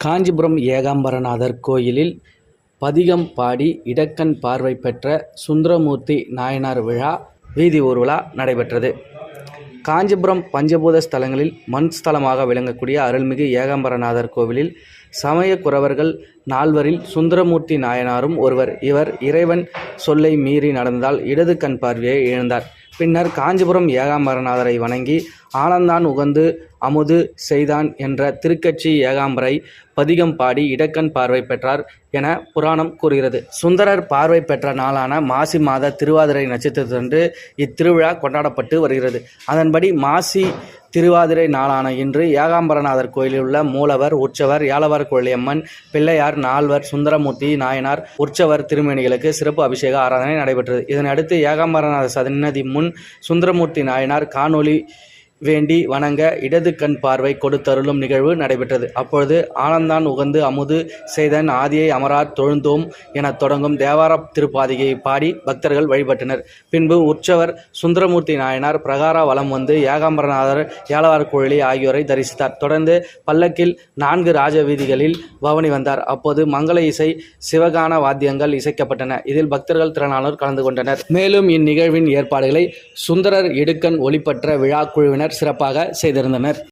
காஞ்சிபுரம் ஏகாம்பரநாதர் கோயிலில் பதிகம் பாடி இடக்கண் பார்வை பெற்ற சுந்தரமூர்த்தி நாயனார் விழா வீதி ஊர்வலா நடைபெற்றது. காஞ்சிபுரம் பஞ்சபூத ஸ்தலங்களில் மண் ஸ்தலமாக விளங்கக்கூடிய அருள்மிகு ஏகாம்பரநாதர் கோவிலில் சமய குரவர்கள் 4வரில் சுந்தரமூர்த்தி நாயனாரும் ஒருவர். இவர் இறைவன் சொல்லை மீறி நடந்ததால் இடது கண் பார்வையை இழந்தார். பின்னர் காஞ்சிபுரம் ஏகாம்பரநாதரை வணங்கி ஆனந்தான் உகந்து அமுது செய்தான் என்ற திருக்கட்சி ஏகாம்பரை பதிகம் பாடி இடக்கண் பார்வை பெற்றார் என புராணம் கூறுகிறது. சுந்தரர் பார்வை பெற்ற நாளான மாசி மாத திருவாதிரை நட்சத்திரத்தன்று இத்திருவிழா கொண்டாடப்பட்டு வருகிறது. அதன்படி மாசி திருவாதிரை நாளான இன்று ஏகாம்பரநாதர் கோயிலில் உள்ள மூலவர், உற்சவர், ஏலவார் குழலியம்மன், பிள்ளையார், நால்வர், சுந்தரமூர்த்தி நாயனார், உற்சவர் திருமேனிகளுக்கு சிறப்பு அபிஷேக ஆராதனை நடைபெற்றது. இதனையடுத்து ஏகாம்பரநாதர் சன்னதி முன் சுந்தரமூர்த்தி நாயனார் காணொலி வேண்டி வணங்க இடது கண் பார்வை கொடுத்தருளும் நிகழ்வு நடைபெற்றது. அப்பொழுது ஆனந்தான் உகந்து அமுது செய்தன் ஆதியை அமரார் தொழுந்தோம் என தொடங்கும் தேவார திருப்பாதிகையை பாடி பக்தர்கள் வழிபட்டனர். பின்பு உற்சவர் சுந்தரமூர்த்தி நாயனார் பிரகார வலம் வந்து ஏகாம்பரநாதர், ஏலவார் குழலி ஆகியோரை தரிசித்தார். தொடர்ந்து பல்லக்கில் 4 ராஜ வீதிகளில் பவனி வந்தார். அப்போது மங்கள இசை, சிவகான வாத்தியங்கள் இசைக்கப்பட்டன. இதில் பக்தர்கள் திரளானோர் கலந்து கொண்டனர். மேலும் இந்நிகழ்வின் ஏற்பாடுகளை சுந்தரர் இடுக்கண் ஒளிப்பற்ற விழா குழுவினர் சிறப்பாக செய்திருந்தனர்.